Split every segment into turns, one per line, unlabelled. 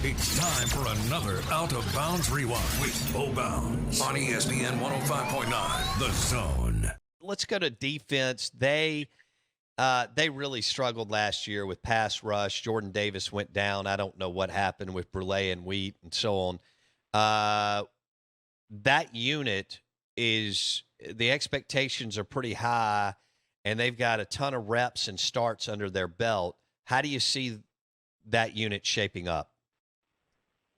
It's time for another Out of Bounds Rewind with Bo Bounds on ESPN 105.9 The Zone.
Let's go to defense. They really struggled last year with pass rush. Jordan Davis went down. I don't know what happened with Brule and Wheat and so on. That unit is the expectations are pretty high, and they've got a ton of reps and starts under their belt. How do you see that unit shaping up?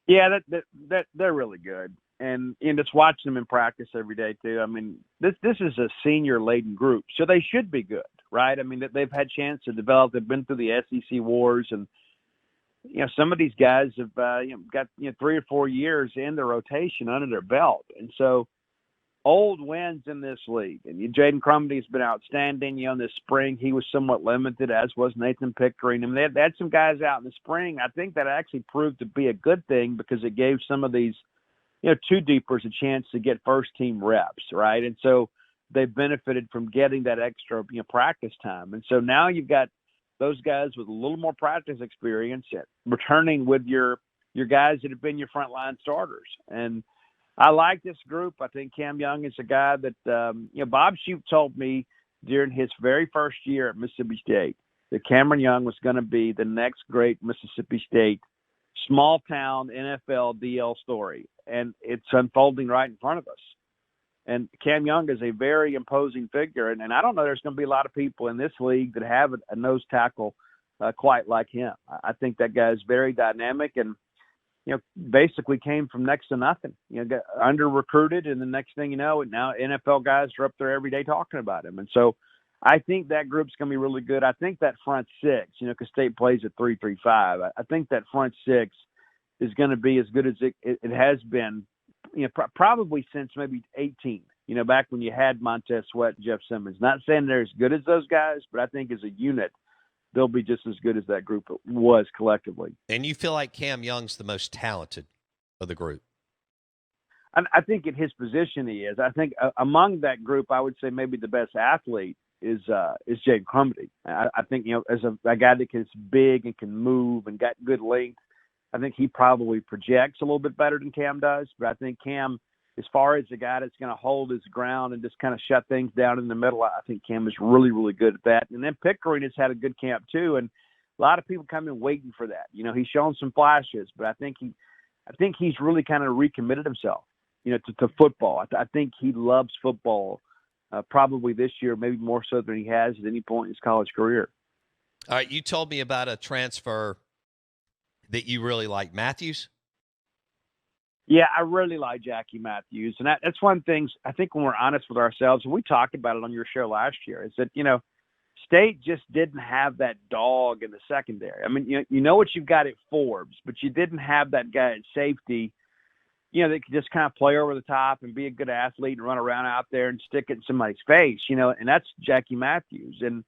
Yeah, that they're really good, and just watching them in practice every day too. I mean, this is a senior laden group, so they should be good, right? I mean, they've had chance to develop. They've been through the SEC wars, and some of these guys have got 3 or 4 years in their rotation under their belt, and so old wins in this league. And Jaden Crumdy's been outstanding. In this spring, he was somewhat limited, as was Nathan Pickering. I mean, they had some guys out in the spring. I think that actually proved to be a good thing because it gave some of these, two-deepers a chance to get first-team reps, right? And so they benefited from getting that extra, practice time. And so now you've got those guys with a little more practice experience returning with your guys that have been your frontline starters. And I like this group. I think Cam Young is a guy that, Bob Shoop told me during his very first year at Mississippi State that Cameron Young was going to be the next great Mississippi State small-town NFL DL story. And it's unfolding right in front of us. And Cam Young is a very imposing figure. And I don't know there's going to be a lot of people in this league that have a nose tackle quite like him. I think that guy is very dynamic and, basically came from next to nothing, got under-recruited, and the next thing you know, now NFL guys are up there every day talking about him. And so I think that group's going to be really good. I think that front six, because State plays at 3-3-5, I think that front six is going to be as good as it has been, probably since maybe 18, back when you had Montez Sweat and Jeff Simmons. Not saying they're as good as those guys, but I think as a unit, they'll be just as good as that group was collectively.
And you feel like Cam Young's the most talented of the group?
I think at his position he is. I think among that group, I would say maybe the best athlete is Jaden Crumdy. I think, as a guy that is big and can move and got good length, I think he probably projects a little bit better than Cam does. But I think Cam, as far as the guy that's going to hold his ground and just kind of shut things down in the middle, I think Cam is really, really good at that. And then Pickering has had a good camp too, and a lot of people come in waiting for that. He's shown some flashes, but I think he's really kind of recommitted himself, to football. I think he loves football, probably this year, maybe more so than he has at any point in his college career.
All right, you told me about a transfer that you really like, Matthews.
Yeah, I really like Jackie Matthews. And that's one of the things, I think when we're honest with ourselves, and we talked about it on your show last year, is that, State just didn't have that dog in the secondary. I mean, you know what you've got at Forbes, but you didn't have that guy at safety, that could just kind of play over the top and be a good athlete and run around out there and stick it in somebody's face, and that's Jackie Matthews. And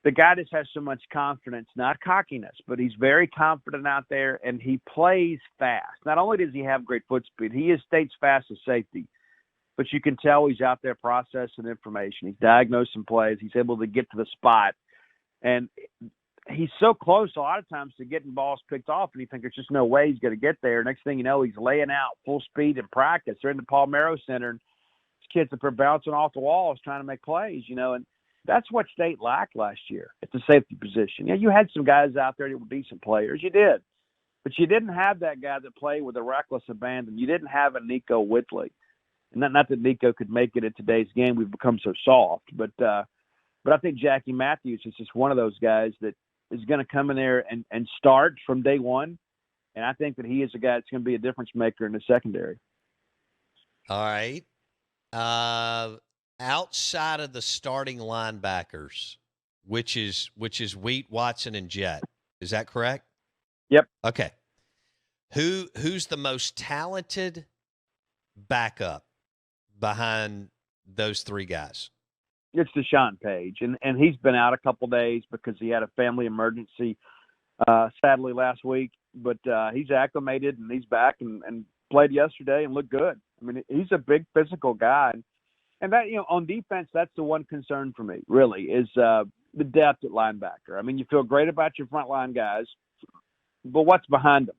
the guy just has so much confidence, not cockiness, but he's very confident out there, and he plays fast. Not only does he have great foot speed, he is State's fastest safety, but you can tell he's out there processing information. He's diagnosing plays. He's able to get to the spot, and he's so close a lot of times to getting balls picked off, and you think there's just no way he's going to get there. Next thing you know, he's laying out full speed in practice. They're in the Palmetto Center, and these kids are bouncing off the walls trying to make plays, and that's what State lacked last year at the safety position. You had some guys out there that were decent players. You did. But you didn't have that guy that played with a reckless abandon. You didn't have a Nico Whitley. And not that Nico could make it in today's game. We've become so soft. But I think Jackie Matthews is just one of those guys that is going to come in there and start from day one. And I think that he is a guy that's going to be a difference maker in the secondary.
All right. Outside of the starting linebackers, which is Wheat, Watson, and Jet, is that correct?
Yep.
Okay. Who's the most talented backup behind those three guys?
It's Deshaun Page, and he's been out a couple days because he had a family emergency, sadly last week. But he's acclimated and he's back and played yesterday and looked good. I mean, he's a big physical guy. And that, on defense, that's the one concern for me, really, is the depth at linebacker. I mean, you feel great about your frontline guys, but what's behind them?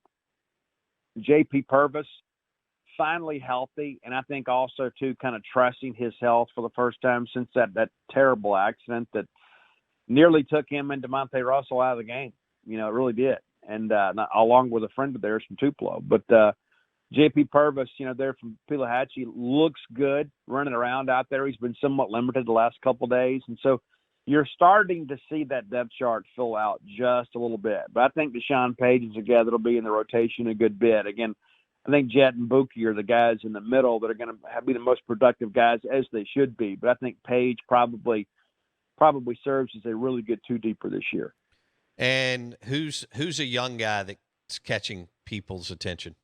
J.P. Purvis finally healthy, and I think also too kind of trusting his health for the first time since that terrible accident that nearly took him and DeMonte Russell out of the game. It really did, and along with a friend of theirs from Tupelo. But J.P. Purvis, there from Pelahatchie, looks good running around out there. He's been somewhat limited the last couple of days, and so you're starting to see that depth chart fill out just a little bit. But I think Deshaun Page is a guy that'll be in the rotation a good bit. Again, I think Jet and Buki are the guys in the middle that are going to be the most productive guys, as they should be. But I think Page probably serves as a really good two-deeper this year.
And who's a young guy that's catching people's attention?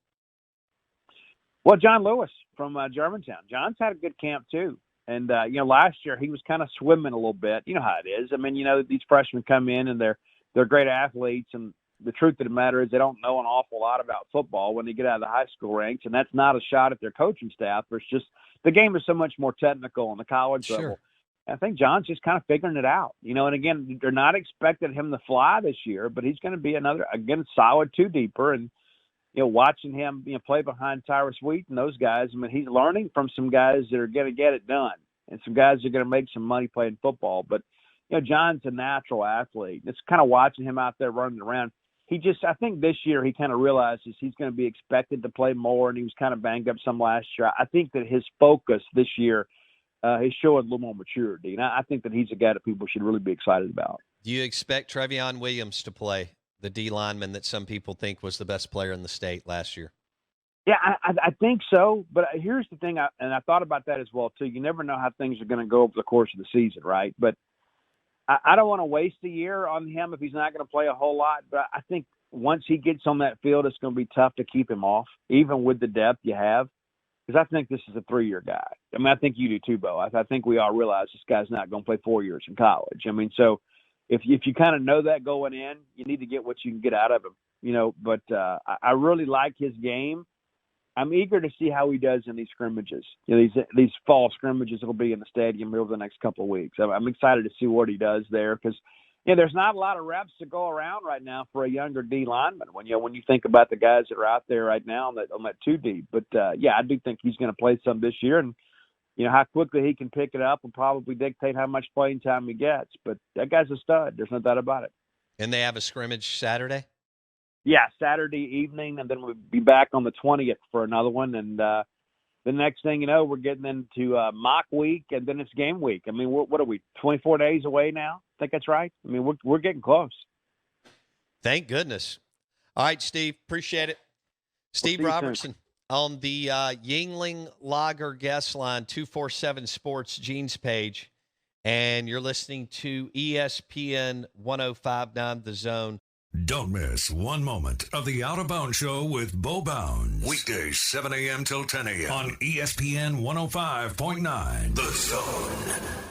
Well, John Lewis from Germantown. John's had a good camp too. And, last year he was kind of swimming a little bit. You know how it is. I mean, these freshmen come in and they're great athletes. And the truth of the matter is they don't know an awful lot about football when they get out of the high school ranks. And that's not a shot at their coaching staff. It's just the game is so much more technical on the college level. I think John's just kind of figuring it out, and again, they're not expecting him to fly this year, but he's going to be again, solid two-deeper. And, watching him, play behind Tyrus Wheat and those guys, I mean, he's learning from some guys that are going to get it done and some guys that are going to make some money playing football. But, John's a natural athlete. It's kind of watching him out there running around. I think this year he kind of realizes he's going to be expected to play more, and he was kind of banged up some last year. I think that his focus this year is showing a little more maturity, and I think that he's a guy that people should really be excited about.
Do you expect Trevion Williams to play, the D lineman that some people think was the best player in the state last year?
Yeah, I think so. But here's the thing, and I thought about that as well, too. You never know how things are going to go over the course of the season, right? But I don't want to waste a year on him if he's not going to play a whole lot. But I think once he gets on that field, it's going to be tough to keep him off, even with the depth you have. Because I think this is a 3-year guy. I mean, I think you do too, Bo. I think we all realize this guy's not going to play 4 years in college. I mean, so if you kind of know that going in, you need to get what you can get out of him, But I really like his game. I'm eager to see how he does in these scrimmages, these fall scrimmages that'll be in the stadium over the next couple of weeks. I'm excited to see what he does there because, there's not a lot of reps to go around right now for a younger D lineman when you think about the guys that are out there right now on that 2 deep. But, I do think he's going to play some this year. And, how quickly he can pick it up will probably dictate how much playing time he gets. But that guy's a stud. There's no doubt about it.
And they have a scrimmage Saturday?
Yeah, Saturday evening, and then we'll be back on the 20th for another one. And the next thing you know, we're getting into mock week, and then it's game week. I mean, what are we, 24 days away now? I think that's right. I mean, we're getting close.
Thank goodness. All right, Steve, appreciate it. Steve Robertson on the Yuengling Lager guest line, 247 Sports Jeans page, and you're listening to ESPN 105.9 The Zone.
Don't miss one moment of the Out of Bounds Show with Bo Bounds. Weekdays, 7 a.m. till 10 a.m. on ESPN 105.9 The Zone.